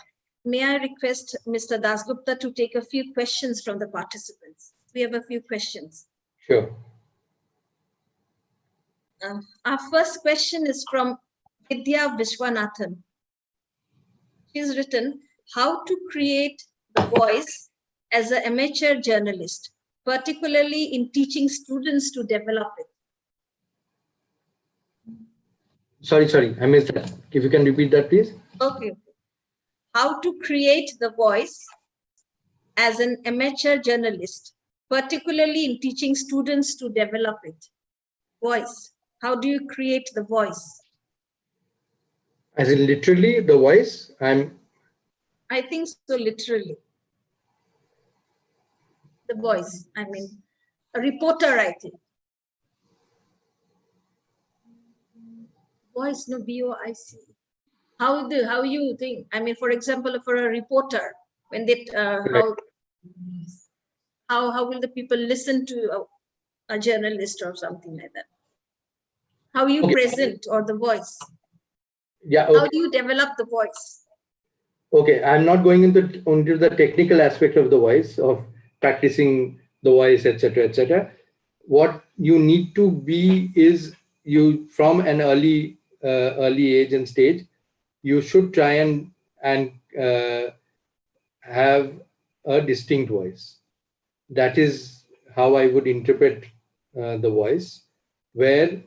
may I request Mr. Dasgupta to take a few questions from the participants? We have a few questions. Sure. Our first question is from Vidya Vishwanathan. She's written, how to create the voice as an amateur journalist, particularly in teaching students to develop it. Sorry, I missed that. If you can repeat that, please. Okay. How to create the voice as an amateur journalist, particularly in teaching students to develop it. Voice. How do you create the voice? As in literally the voice, I think so, literally. The voice, I mean, a reporter, I think. Voice, no, V-O-I-C. How you think? I mean, for example, for a reporter, when they, how will the people listen to a journalist or something like that? How you present or the voice? Yeah. Okay. How do you develop the voice? Okay, I'm not going into the technical aspect of the voice, of practicing the voice, etc., etc. What you need to be is, you from an early age and stage, you should try and have a distinct voice. That is how I would interpret the voice, where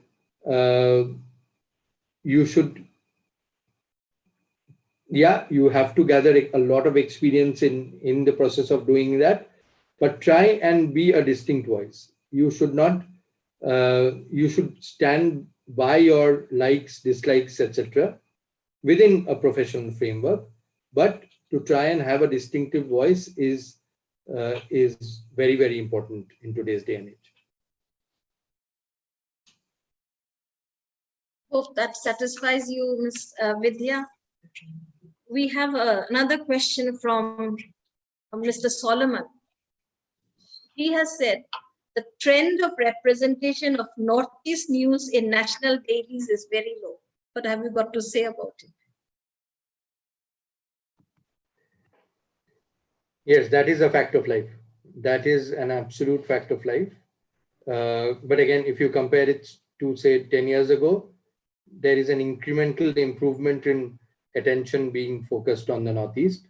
you should, yeah, you have to gather a lot of experience in the process of doing that, but try and be a distinct voice. You should not, you should stand by your likes, dislikes, etc., within a professional framework, but to try and have a distinctive voice is very, very important in today's day and age. Hope that satisfies you, Ms. Vidya. We have another question from Mr. Solomon. He has said, the trend of representation of Northeast news in national dailies is very low. What have you got to say about it? Yes, that is a fact of life. That is an absolute fact of life. But again, if you compare it to, say, 10 years ago, there is an incremental improvement in attention being focused on the Northeast.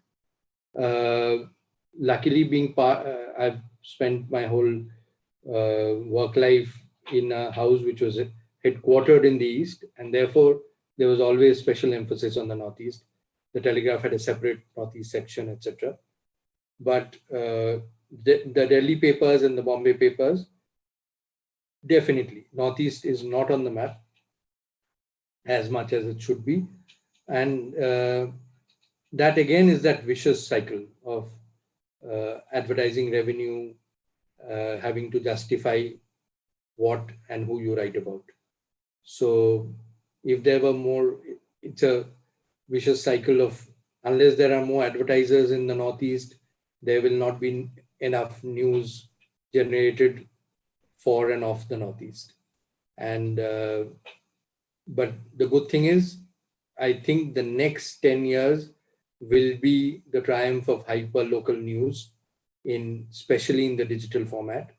Luckily, I've spent my whole work life in a house which was headquartered in the East, and therefore there was always special emphasis on the Northeast. The Telegraph had a separate Northeast section, etc. But the Delhi papers and the Bombay papers, definitely, Northeast is not on the map as much as it should be. And that again is that vicious cycle of advertising revenue, having to justify what and who you write about. So if there were more, it's a vicious cycle of, unless there are more advertisers in the Northeast, there will not be enough news generated for and of the Northeast. And but the good thing is, I think the next 10 years will be the triumph of hyper local news, especially in the digital format,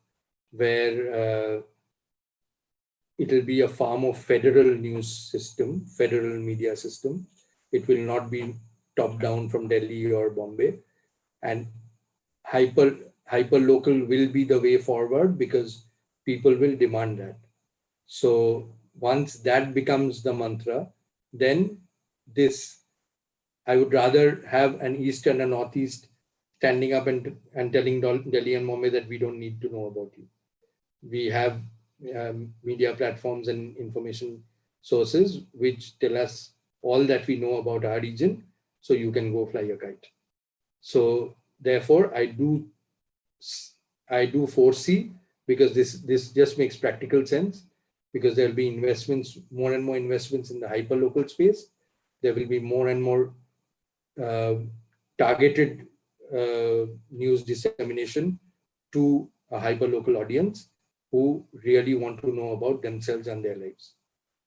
where it will be a far more federal news system, federal media system. It will not be top down from Delhi or Bombay, and hyper local will be the way forward, because people will demand that. So once that becomes the mantra, then I would rather have an East and a Northeast standing up and telling Delhi and Mumbai that we don't need to know about you. We have media platforms and information sources which tell us all that we know about our region, so you can go fly a kite. So therefore, I do foresee, because this just makes practical sense, because there'll be investments, more and more investments in the hyperlocal space. There will be more and more targeted news dissemination to a hyperlocal audience who really want to know about themselves and their lives.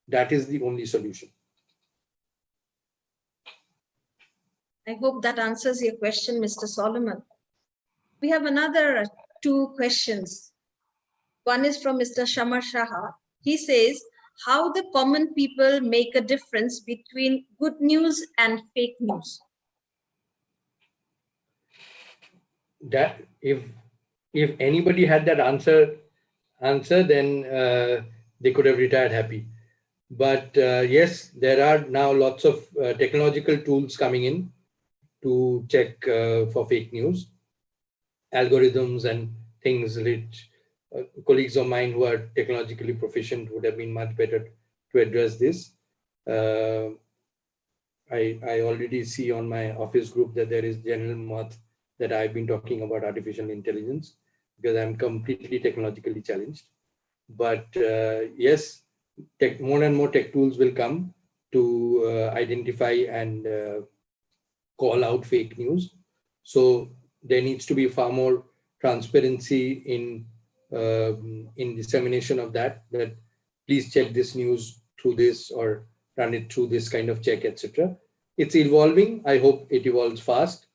That is the only solution. I hope that answers your question, Mr. Solomon. We have another two questions. One is from Mr. Shamar Shaha. He says, how the common people make a difference between good news and fake news. That if anybody had that answer, then they could have retired happy. But yes, there are now lots of technological tools coming in to check for fake news, algorithms and things which colleagues of mine who are technologically proficient would have been much better to address this. I already see on my office group that there is general math that I've been talking about artificial intelligence because I'm completely technologically challenged. But yes, more and more tech tools will come to identify and call out fake news. So there needs to be far more transparency in dissemination of that. That please check this news through this or run it through this kind of check, etc. It's evolving. I hope it evolves fast.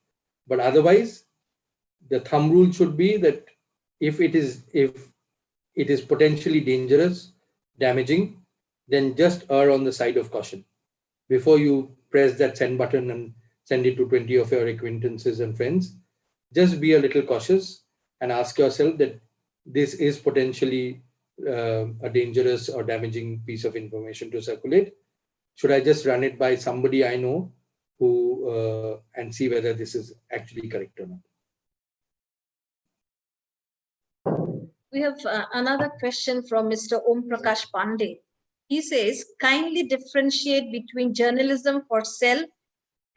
But otherwise, the thumb rule should be that if it is potentially dangerous, damaging, then just err on the side of caution. Before you press that send button and send it to 20 of your acquaintances and friends, just be a little cautious and ask yourself that this is potentially a dangerous or damaging piece of information to circulate. Should I just run it by somebody I know who and see whether this is actually correct or not? We have another question from Mr. Om Prakash Pandey. He says, kindly differentiate between journalism for self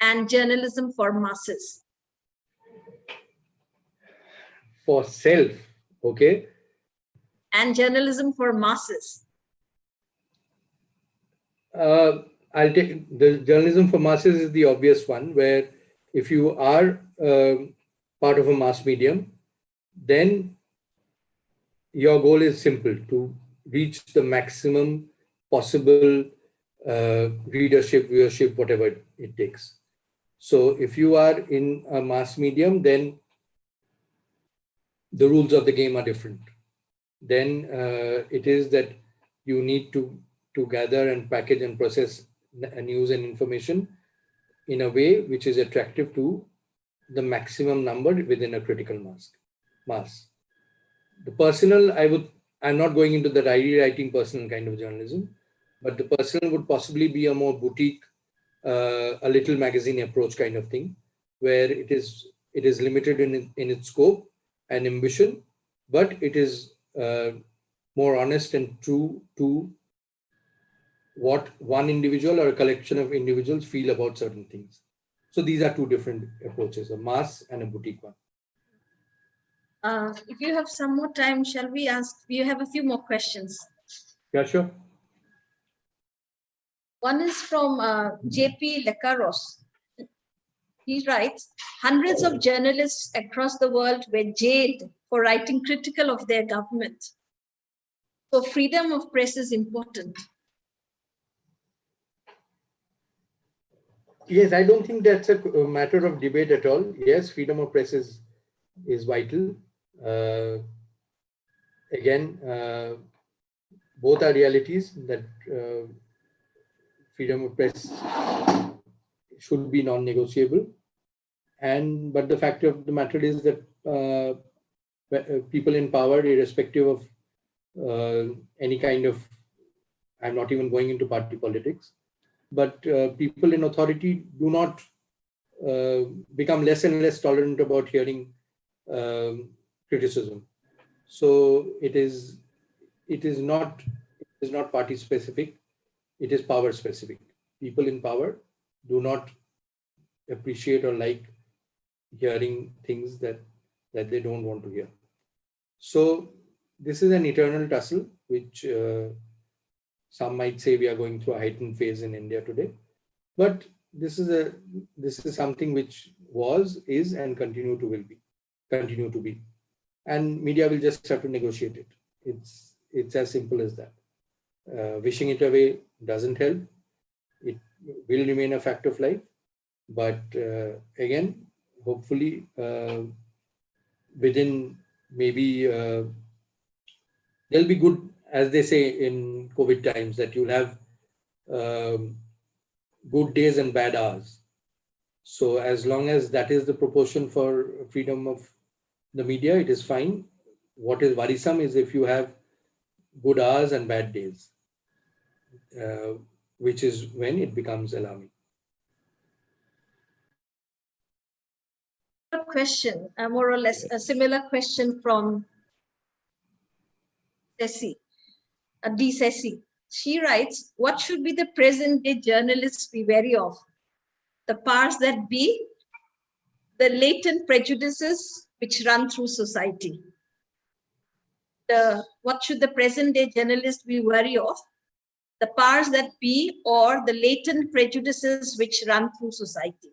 and journalism for masses. For self, okay. And journalism for masses. I'll take the journalism for masses is the obvious one, where if you are part of a mass medium, then your goal is simple: to reach the maximum possible readership, viewership, whatever it takes. So if you are in a mass medium, then the rules of the game are different. Then it is that you need to gather and package and process news and information in a way which is attractive to the maximum number within a critical mass. The personal, I'm not going into the writing personal kind of journalism, but the personal would possibly be a more boutique, a little magazine approach kind of thing, where it is limited in its scope and ambition, but it is more honest and true to what one individual or a collection of individuals feel about certain things. So these are two different approaches, a mass and a boutique one. If you have some more time, shall we ask? You have a few more questions. Yeah, sure. One is from JP Lecaros. He writes, hundreds of journalists across the world were jailed for writing critical of their government. So freedom of press is important. Yes, I don't think that's a matter of debate at all. Yes, freedom of press is vital. Again, both are realities that freedom of press should be non-negotiable. But the fact of the matter is that people in power, irrespective of any kind of, I'm not even going into party politics, but people in authority do not become less and less tolerant about hearing criticism. So it is not party specific, it is power specific. People in power do not appreciate or like hearing things that they don't want to hear. So this is an eternal tussle, which some might say we are going through a heightened phase in India today. But this is something which was, is, and continue to be. And media will just have to negotiate it. It's as simple as that. Wishing it away doesn't help. It will remain a fact of life. But again, hopefully within maybe there'll be good as they say in COVID times, that you'll have good days and bad hours. So as long as that is the proportion for freedom of the media, it is fine. What is worrisome is if you have good hours and bad days, which is when it becomes alarming. A question, more or less a similar question from Ceci, D. Ceci. She writes, what should be the present day journalists be wary of? The powers that be, the latent prejudices which run through society. What should the present day journalist be wary of? The powers that be or the latent prejudices which run through society?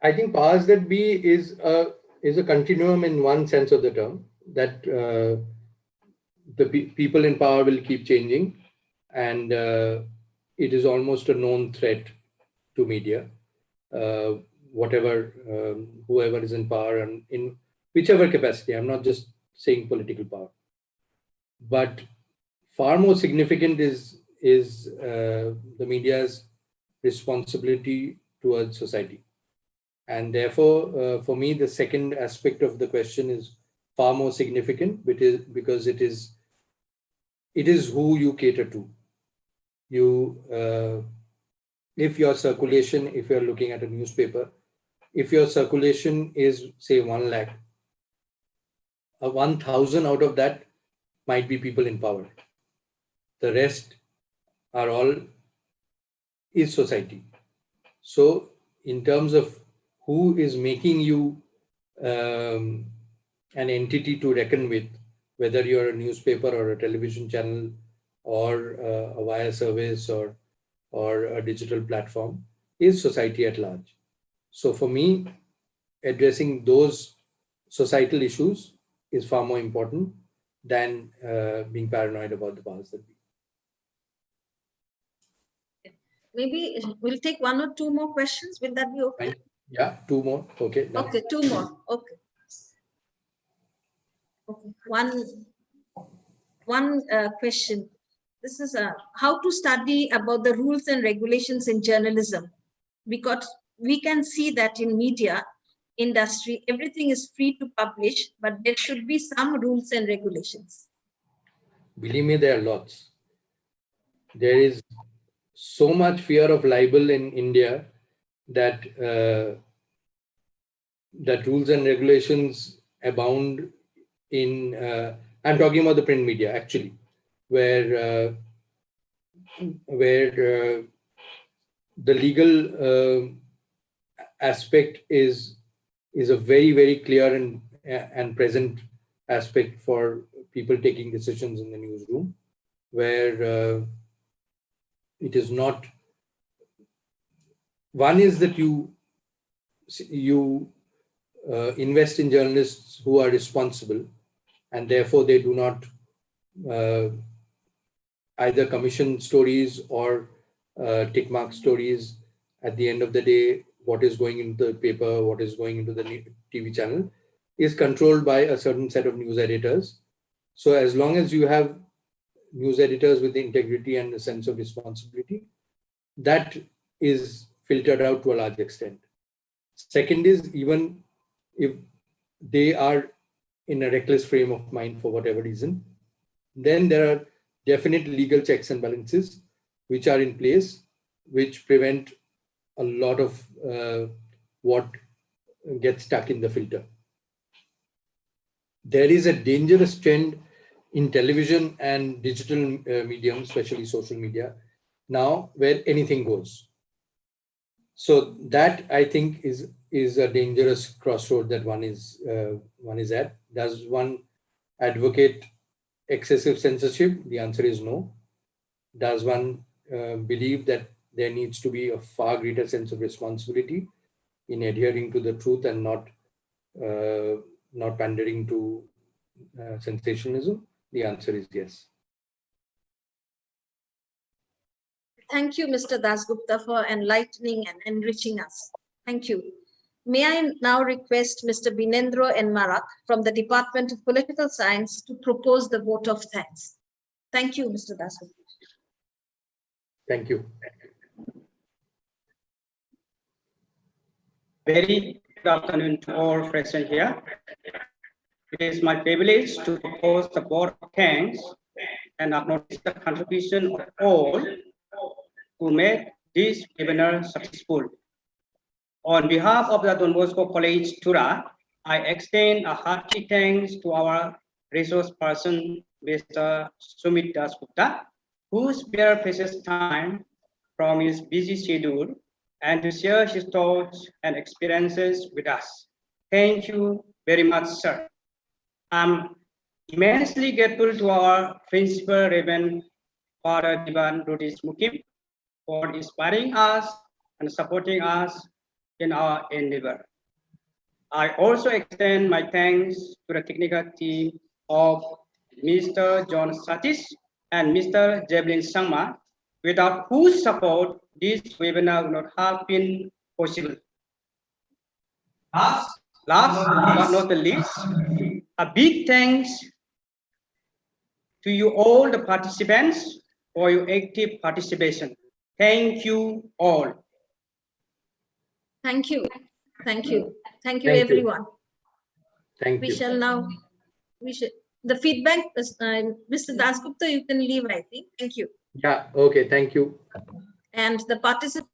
I think powers that be is a continuum in one sense of the term, that the people in power will keep changing, and it is almost a known threat to media. Whoever is in power and in whichever capacity, I'm not just saying political power, but far more significant is the media's responsibility towards society. And therefore, for me, the second aspect of the question is far more significant, because it is who you cater to. If your circulation, if you're looking at a newspaper, if your circulation is, say, 1 lakh, 1,000 out of that might be people in power. The rest are all is society. So in terms of who is making you an entity to reckon with, whether you're a newspaper or a television channel or a wire service or a digital platform, is society at large. So for me, addressing those societal issues is far more important than being paranoid about the powers that be. Maybe we'll take 1 or 2 more questions. Will that be okay? Right. Yeah, 2 more. Okay. Done. Okay, 2 more. Okay. Okay. One question. This is how to study about the rules and regulations in journalism, because we can see that in media industry, everything is free to publish, but there should be some rules and regulations. Believe me, there are lots. There is so much fear of libel in India that that rules and regulations abound in. I'm talking about the print media, actually, where the legal aspect is a very, very clear and present aspect for people taking decisions in the newsroom, where it is not. One is that you invest in journalists who are responsible, and therefore they do not either commission stories or tick mark stories. At the end of the day, what is going into the paper, what is going into the TV channel is controlled by a certain set of news editors. So as long as you have news editors with integrity and a sense of responsibility, that is filtered out to a large extent. Second is, even if they are in a reckless frame of mind for whatever reason, then there are definite legal checks and balances which are in place, which prevent a lot of what gets stuck in the filter. There is a dangerous trend in television and digital medium, especially social media, now, where anything goes. So that, I think, is a dangerous crossroad that one is at. Does one advocate excessive censorship? The answer is no. Does one believe that there needs to be a far greater sense of responsibility in adhering to the truth and not pandering to sensationalism? The answer is yes. Thank you, Mr. Dasgupta, for enlightening and enriching us. Thank you. May I now request Mr. Binendra N. Marak from the Department of Political Science to propose the vote of thanks. Thank you, Mr. Dasgupta. Thank you. Very good afternoon to all present here. It is my privilege to propose the vote of thanks and acknowledge the contribution of all who made this webinar successful. On behalf of the Don Bosco College, Tura, I extend a hearty thanks to our resource person, Mr. Sumit Dasgupta, who spared precious time from his busy schedule and to share his thoughts and experiences with us. Thank you very much, sir. I'm immensely grateful to our principal, Reverend Father Divan Rudis Mukim, for inspiring us and supporting us in our endeavor. I also extend my thanks to the technical team of Mr. John Satis and Mr. Javelin Sangma, without whose support this webinar would not have been possible. Last but not the least, a big thanks to you all the participants for your active participation. Thank you all. Thank you. Thank you. Thank you, Thank you. everyone. Thank We you. shall now, the feedback, Mr. Dasgupta, you can leave, I think. Thank you. Yeah, okay, thank you. And the participants